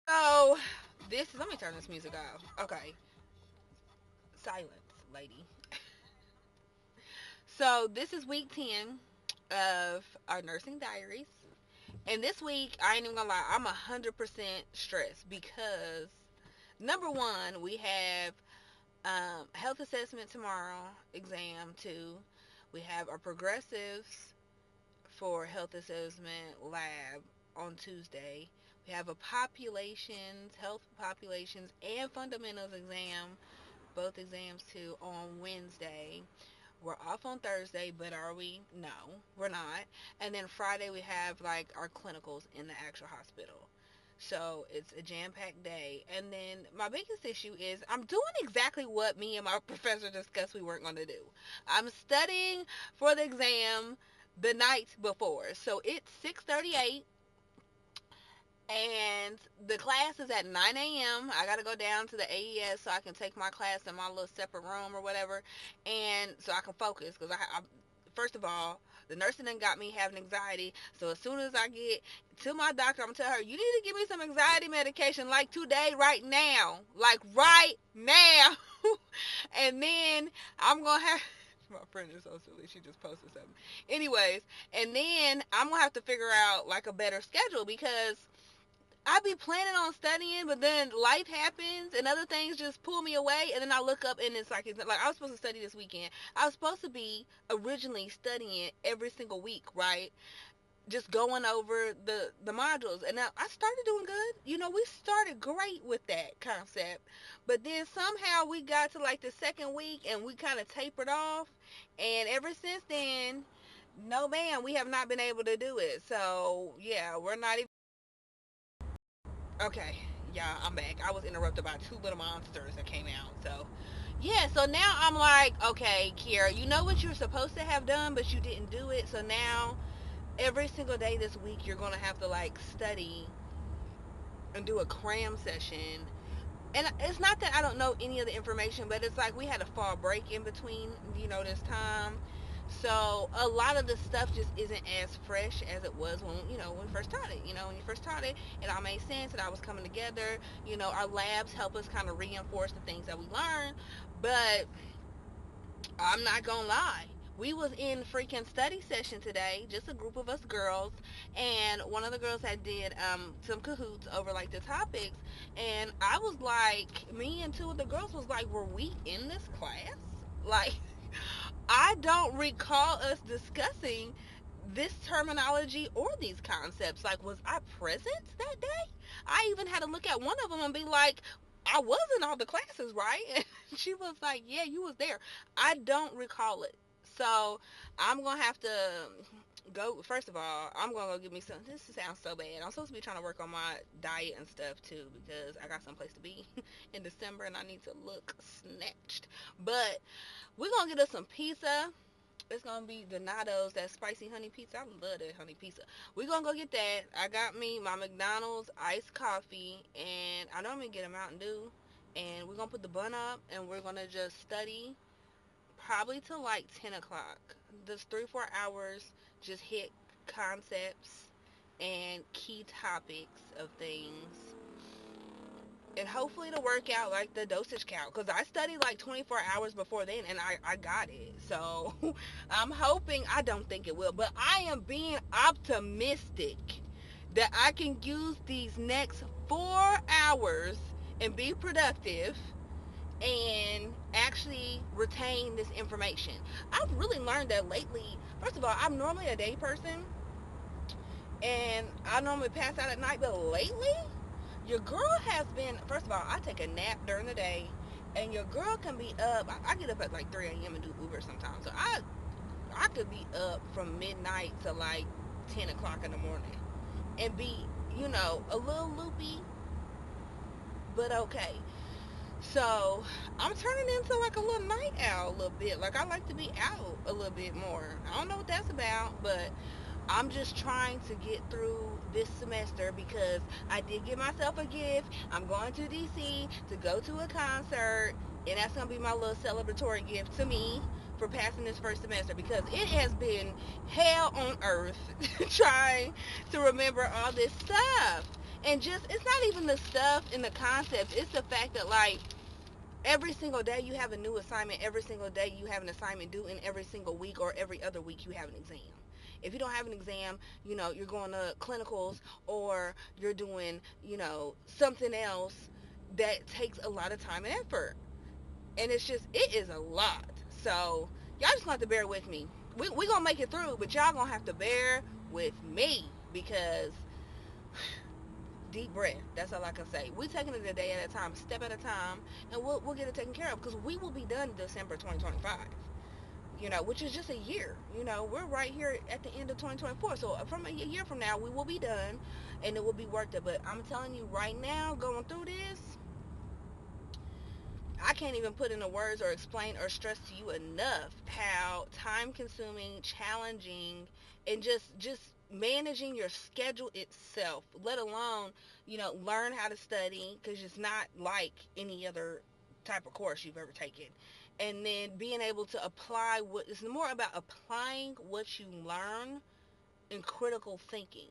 So let me turn this music off. Okay, silence, lady. So this is week 10 of our nursing diaries. And this week, I ain't even gonna lie, I'm 100% stressed because number one, we have health assessment tomorrow, exam two. We have our progressives for health assessment lab on Tuesday. We have a populations, health populations, and fundamentals exam, both exams too, on Wednesday. We're off on Thursday, but are we? No, we're not. And then Friday we have like our clinicals in the actual hospital. So it's a jam-packed day. And then my biggest issue is I'm doing exactly what me and my professor discussed we weren't going to do. I'm studying for the exam the night before. So it's 6:38 and the class is at 9 a.m. I got to go down to the AES so I can take my class in my little separate room or whatever, and so I can focus. Because first of all, the nursing done got me having anxiety. So as soon as I get to my doctor, I'm gonna tell her, you need to give me some anxiety medication, like today, right now, like right now. And then I'm gonna have. My friend is so silly. She just posted something. Anyways, and then I'm gonna have to figure out like a better schedule because I be planning on studying, but then life happens and other things just pull me away, and then I look up and it's like I was supposed to study this weekend. I was supposed to be originally studying every single week, right? Just going over the modules, and now I started doing good. We started great with that concept, but then somehow we got to like the second week and we kind of tapered off, and ever since then, no man, we have not been able to do it. So yeah, we're not even. Okay, yeah, I'm back. I was interrupted by two little monsters that came out. So, yeah, so now I'm like, okay, Kiera, you know what you're supposed to have done, but you didn't do it. So now, every single day this week, you're going to have to like study and do a cram session. And it's not that I don't know any of the information, but it's like we had a fall break in between, this time. So a lot of the stuff just isn't as fresh as it was when we first taught it. When you first taught it, it all made sense and I was coming together. Our labs help us kind of reinforce the things that we learn. But I'm not gonna lie. We was in freaking study session today, just a group of us girls, and one of the girls had did some cahoots over like the topics, and I was like, me and two of the girls was like, were we in this class? Like, I don't recall us discussing this terminology or these concepts. Like, was I present that day? I even had to look at one of them and be like, I was in all the classes, right? And she was like, yeah, you was there. I don't recall it. So I'm going to have to go. First of all, I'm going to go get me some. This sounds so bad. I'm supposed to be trying to work on my diet and stuff too because I got someplace to be in December and I need to look snatched. But we're going to get us some pizza. It's gonna be Donato's, that spicy honey pizza. I love that honey pizza. We're gonna go get that. I got me my McDonald's iced coffee, and I normally get a Mountain Dew. And we're gonna put the bun up, and we're gonna just study probably till like 10 o'clock. This 3-4 hours, just hit concepts and key topics of things, and hopefully to work out like the dosage count because I studied like 24 hours before then and I got it. So I'm hoping, I don't think it will, but I am being optimistic that I can use these next 4 hours and be productive and actually retain this information. I've really learned that lately. First of all, I'm normally a day person and I normally pass out at night, but lately your girl has been, first of all, I take a nap during the day, and your girl can be up. I get up at like 3 a.m. and do Uber sometimes. So I could be up from midnight to like 10 o'clock in the morning and be, a little loopy, but okay. So I'm turning into like a little night owl a little bit. Like I like to be out a little bit more. I don't know what that's about, but I'm just trying to get through this semester because I did give myself a gift. I'm going to DC to go to a concert, and that's going to be my little celebratory gift to me for passing this first semester because it has been hell on earth trying to remember all this stuff. And just, it's not even the stuff and the concepts, it's the fact that, like, every single day you have a new assignment, every single day you have an assignment due, and every single week or every other week you have an exam. If you don't have an exam, you're going to clinicals, or you're doing, something else that takes a lot of time and effort. And it is a lot. So y'all just gonna have to bear with me. We gonna make it through, but y'all gonna have to bear with me, because deep breath. That's all I can say. We taking it a day at a time, step at a time, and we'll get it taken care of, because we will be done December 2025. Which is just a year. We're right here at the end of 2024. So from a year from now, we will be done, and it will be worth it. But I'm telling you right now, going through this, I can't even put into words or explain or stress to you enough how time consuming, challenging, and just managing your schedule itself, let alone, learn how to study, because it's not like any other type of course you've ever taken. And then being able to apply it's more about applying what you learn in critical thinking.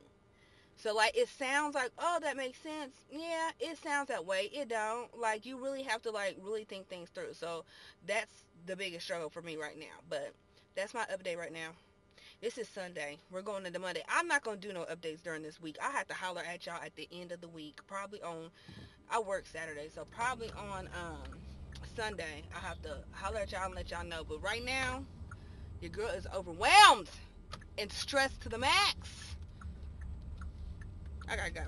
So, like, it sounds like, oh, that makes sense. Yeah, it sounds that way. It don't. Like, you really have to, like, really think things through. So that's the biggest struggle for me right now. But that's my update right now. This is Sunday. We're going into Monday. I'm not going to do no updates during this week. I have to holler at y'all at the end of the week. Probably on, I work Saturday, so probably on Sunday, I have to holler at y'all and let y'all know. But right now, your girl is overwhelmed and stressed to the max. I gotta go.